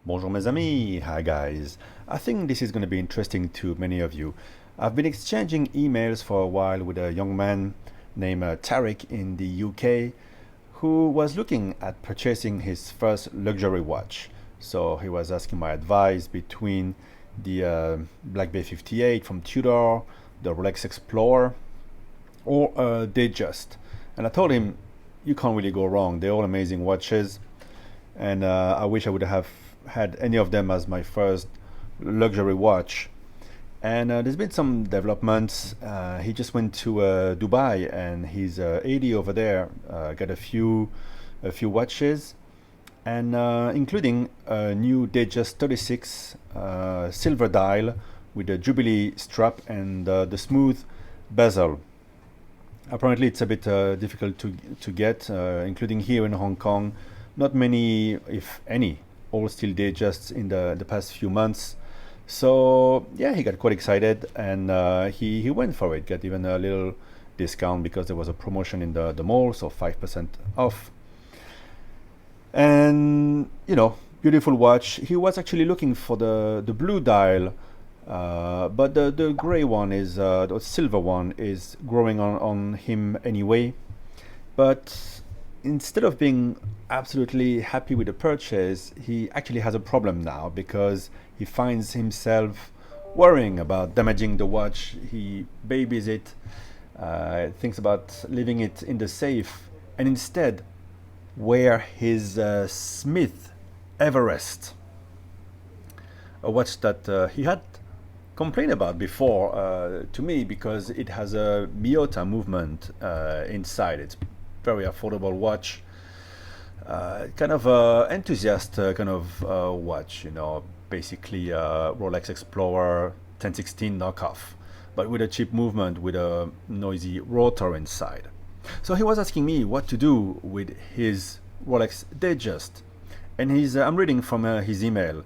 Bonjour mes amis, hi guys. I think this is going to be interesting to many of you. I've been exchanging emails for a while with a young man named Tariq in the UK who was looking at purchasing his first luxury watch. So he was asking my advice between the Black Bay 58 from Tudor, the Rolex Explorer, or Datejust. And I told him, you can't really go wrong. They're all amazing watches, and I wish I would have had any of them as my first luxury watch. And there's been some developments. He just went to Dubai, and his AD over there got a few watches, and including a new Datejust 36 silver dial with a Jubilee strap and the smooth bezel. Apparently, it's a bit difficult to get, including here in Hong Kong. Not many, if any, all steel Datejusts in the past few months. So yeah, he got quite excited, and he went for it. Got even a little discount because there was a promotion in the mall, so 5% off. And beautiful watch. He was actually looking for the blue dial, but the gray one is the silver one is growing on him anyway. But instead of being absolutely happy with the purchase, he actually has a problem now because he finds himself worrying about damaging the watch. He babies it, thinks about leaving it in the safe, and instead wear his Smith Everest, a watch that he had complained about before to me because it has a Miyota movement inside. It's very affordable watch, kind of enthusiast kind of watch, basically Rolex Explorer 1016 knockoff, but with a cheap movement with a noisy rotor inside. So he was asking me what to do with his Rolex Datejust, and I'm reading from his email.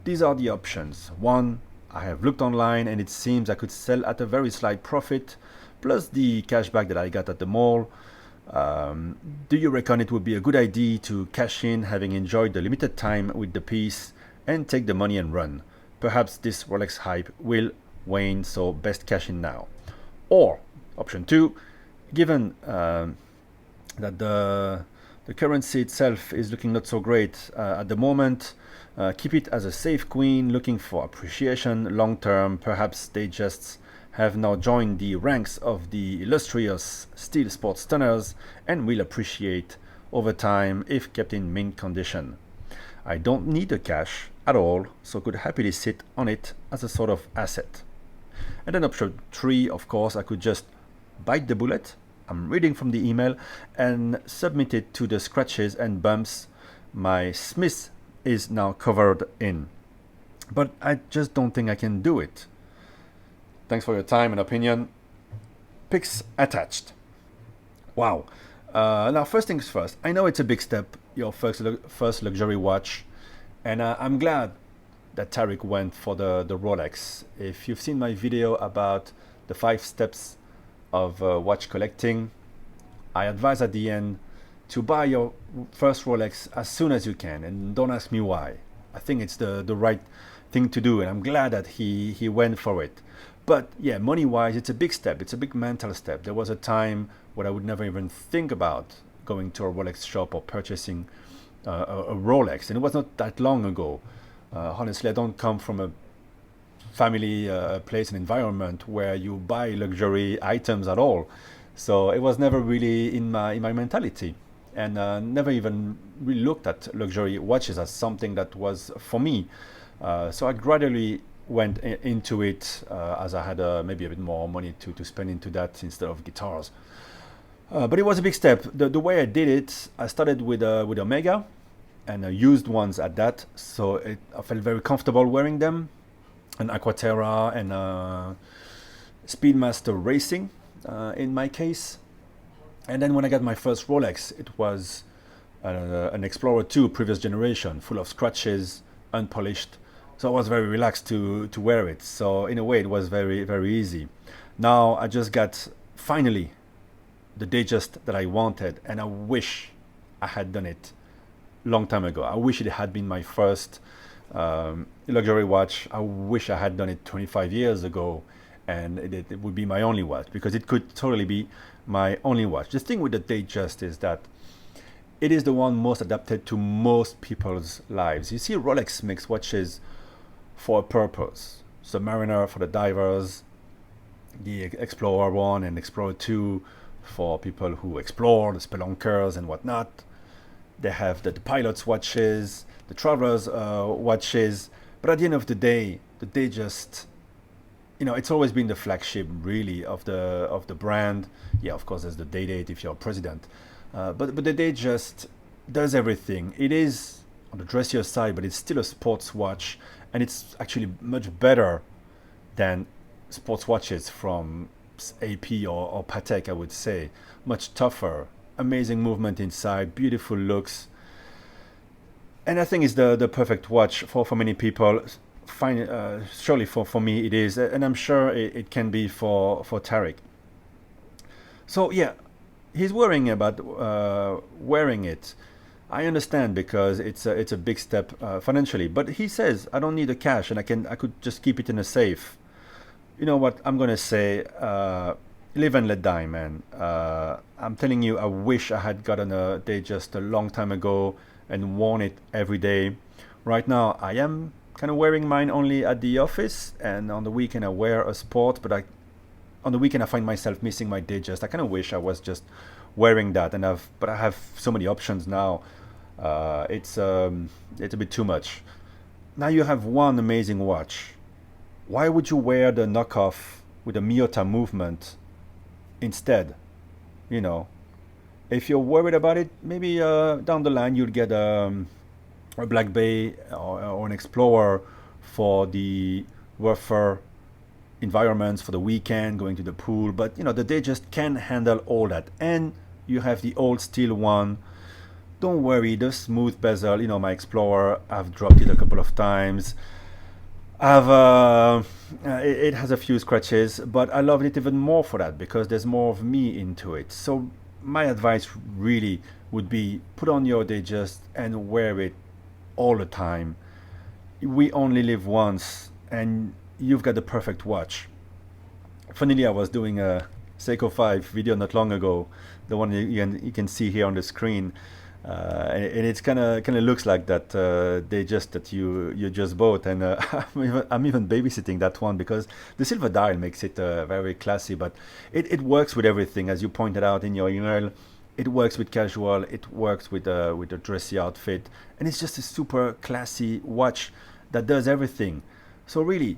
These are the options. One, I have looked online and it seems I could sell at a very slight profit, plus the cashback that I got at the mall. Do you reckon it would be a good idea to cash in, having enjoyed the limited time with the piece, and take the money and run? Perhaps this Rolex hype will wane, so best cash in now. Or option two, given that the currency itself is looking not so great at the moment, keep it as a safe queen, looking for appreciation long term. Perhaps they just have now joined the ranks of the illustrious steel sports tunners and will appreciate over time if kept in mint condition. I don't need the cash at all, so could happily sit on it as a sort of asset. And then option three, of course, I could just bite the bullet. I'm reading from the email and submit it to the scratches and bumps my Smith is now covered in. But I just don't think I can do it. Thanks for your time and opinion. Pics attached. Wow. Now, first things first. I know it's a big step, your first luxury watch, and I'm glad that Tariq went for the Rolex. If you've seen my video about the 5 steps of watch collecting, I advise at the end to buy your first Rolex as soon as you can, and don't ask me why. I think it's the right thing to do, and I'm glad that he went for it. But yeah, money wise, it's a big step. It's a big mental step. There was a time where I would never even think about going to a Rolex shop or purchasing a Rolex, and it was not that long ago. Honestly, I don't come from a family place and environment where you buy luxury items at all. So it was never really in my mentality, and never even really looked at luxury watches as something that was for me. So I gradually went into it as I had maybe a bit more money to spend into that instead of guitars. But it was a big step. The way I did it, I started with Omega and used ones at that. So I felt very comfortable wearing them, and Aquaterra and Speedmaster Racing in my case. And then when I got my first Rolex, it was an Explorer 2 previous generation, full of scratches, unpolished. So I was very relaxed to wear it. So in a way, it was very, very easy. Now I just got finally the Datejust that I wanted, and I wish I had done it long time ago. I wish it had been my first luxury watch. I wish I had done it 25 years ago, and it would be my only watch, because it could totally be my only watch. The thing with the Datejust is that it is the one most adapted to most people's lives. You see, Rolex makes watches for a purpose. Submariner for the divers, the Explorer 1 and Explorer 2 for people who explore, the spelunkers and whatnot. They have the pilot's watches, the traveler's watches. But at the end of the day, the Datejust, it's always been the flagship, really, of the brand. Yeah, of course, there's the Day-Date if you're president. But the Datejust does everything. It is on the dressier side, but it's still a sports watch, and it's actually much better than sports watches from AP or Patek, I would say. Much tougher, amazing movement inside, beautiful looks, and I think it's the perfect watch for many people. Fine, surely for me it is, and I'm sure it can be for Tariq. So yeah, he's worrying about wearing it. I understand, because it's a big step financially. But he says, I don't need the cash, and I could just keep it in a safe. You know what I'm gonna say? Live and let die, man. I'm telling you, I wish I had gotten a day just a long time ago and worn it every day. Right now, I am kind of wearing mine only at the office, and on the weekend I wear a sport. But on the weekend I find myself missing my Datejust. I kind of wish I was just wearing that, but I have so many options now. It's a bit too much. Now you have one amazing watch. Why would you wear the knockoff with a Miyota movement instead? You know, if you're worried about it, maybe down the line you'll get a Black Bay or an Explorer for the rougher environments, for the weekend, going to the pool. But the day just can handle all that. And you have the old steel one. Don't worry, the smooth bezel. My Explorer, I've dropped it a couple of times. It has a few scratches, but I love it even more for that, because there's more of me into it. So my advice really would be, put on your Datejust and wear it all the time. We only live once, and you've got the perfect watch. Funnily, I was doing a Seiko 5 video not long ago, the one you can see here on the screen, and it's kind of looks like that Datejust that you just bought, and I'm even babysitting that one, because the silver dial makes it very classy, but it works with everything, as you pointed out in your email. It works with casual, it works with a dressy outfit, and it's just a super classy watch that does everything. So really,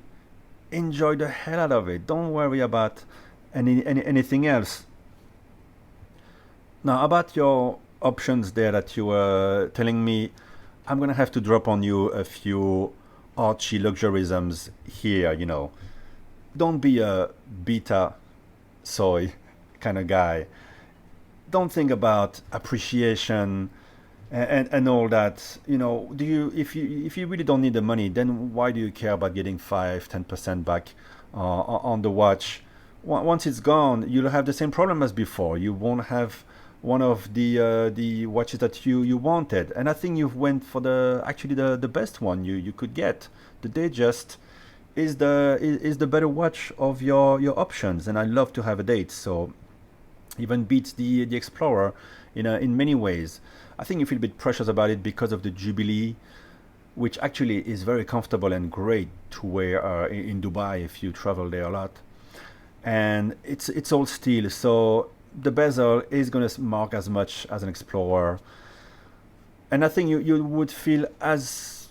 enjoy the hell out of it. Don't worry about anything else. Now, about your options there that you were telling me, I'm gonna have to drop on you a few Archie luxurisms here. Don't be a beta soy kind of guy. Don't think about appreciation and all that. Do you, if you really don't need the money, then why do you care about getting 5-10% back on the watch? Once it's gone, you'll have the same problem as before. You won't have one of the watches that you wanted. And I think you've went for the best one you could get. The Datejust is the better watch of your options, and I love to have a date. So even beats the Explorer in many ways. I think you feel a bit precious about it because of the Jubilee, which actually is very comfortable and great to wear in Dubai if you travel there a lot. And it's all steel, so the bezel is going to mark as much as an Explorer. And I think you would feel as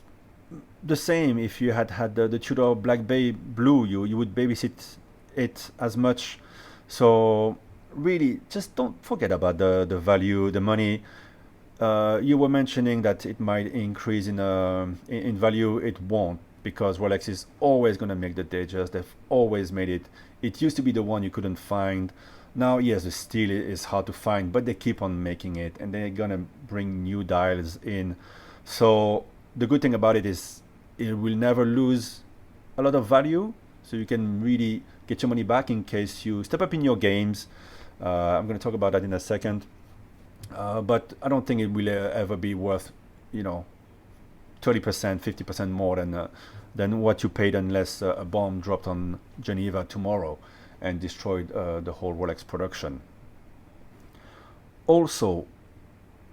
the same if you had the Tudor Black Bay Blue. You would babysit it as much. So really, just don't forget about the value, the money. You were mentioning that it might increase in value. It won't, because Rolex is always going to make the Datejust. They've always made it. It used to be the one you couldn't find. Now, yes, the steel is hard to find, but they keep on making it, and they're going to bring new dials in. So the good thing about it is it will never lose a lot of value, so you can really get your money back in case you step up in your games. I'm going to talk about that in a second. But I don't think it will ever be worth, 30%, 50% more than what you paid unless a bomb dropped on Geneva tomorrow and destroyed the whole Rolex production. Also,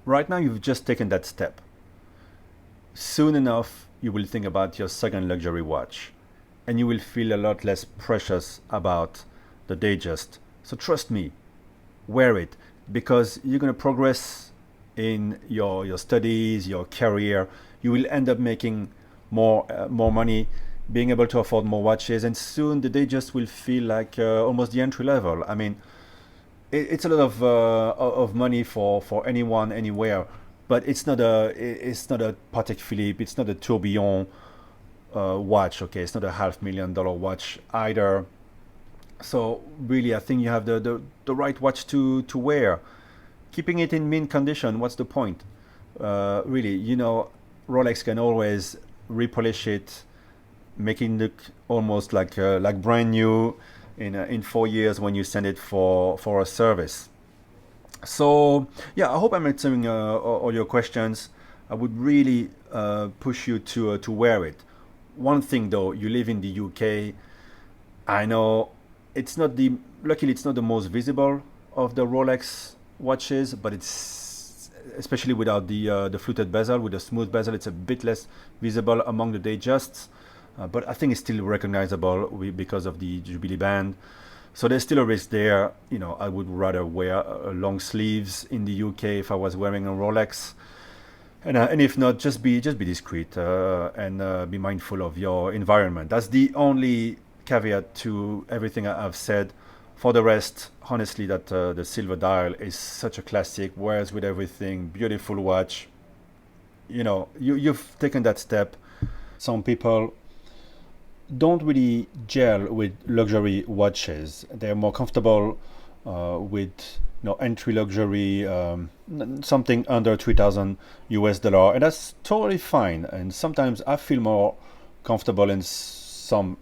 right now you've just taken that step. Soon enough, you will think about your second luxury watch, and you will feel a lot less precious about the Datejust. So trust me, wear it, because you're going to progress in your studies, your career. You will end up making more money, being able to afford more watches, and soon the Datejust will feel like almost the entry level. I mean, it's a lot of money for anyone anywhere, but it's not a Patek Philippe, it's not a Tourbillon watch. Okay, it's not a $500,000 watch either. So really, I think you have the right watch to wear. Keeping it in mint condition, what's the point? Really, Rolex can always repolish it, making it look almost like brand new in 4 years when you send it for a service. So yeah, I hope I'm answering all your questions. I would really push you to wear it. One thing though, you live in the UK. I know it's not the luckily it's not the most visible of the Rolex watches, but it's especially without the fluted bezel. With the smooth bezel, it's a bit less visible among the Datejusts, but I think it's still recognizable because of the Jubilee band. So there's still a risk there. I would rather wear long sleeves in the UK if I was wearing a Rolex. And if not, just be discreet and be mindful of your environment. That's the only caveat to everything I've said. For the rest, honestly, that the silver dial is such a classic. Wears with everything, beautiful watch. You've taken that step. Some people don't really gel with luxury watches. They're more comfortable with entry luxury, something under $3,000, and that's totally fine. And sometimes I feel more comfortable in some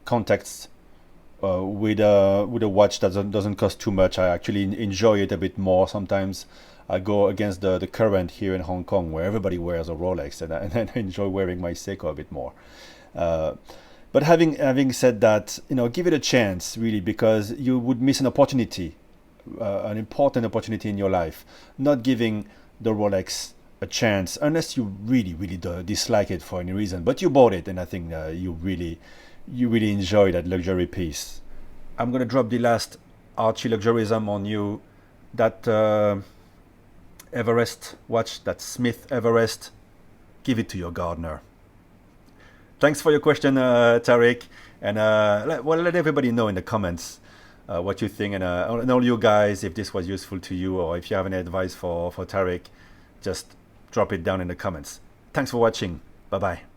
contexts with a watch that doesn't cost too much. I actually enjoy it a bit more. Sometimes I go against the current here in Hong Kong, where everybody wears a Rolex, and I enjoy wearing my Seiko a bit more. But having said that, give it a chance, really, because you would miss an opportunity, an important opportunity in your life, not giving the Rolex a chance unless you really, really dislike it for any reason. But you bought it, and I think you really enjoy that luxury piece. I'm gonna drop the last Archie luxurism on you. That Everest watch, that Smith Everest, give it to your gardener. Thanks for your question, Tariq, and let everybody know in the comments what you think, and all you guys, if this was useful to you, or if you have any advice for Tariq, just drop it down in the comments. Thanks for watching. Bye bye.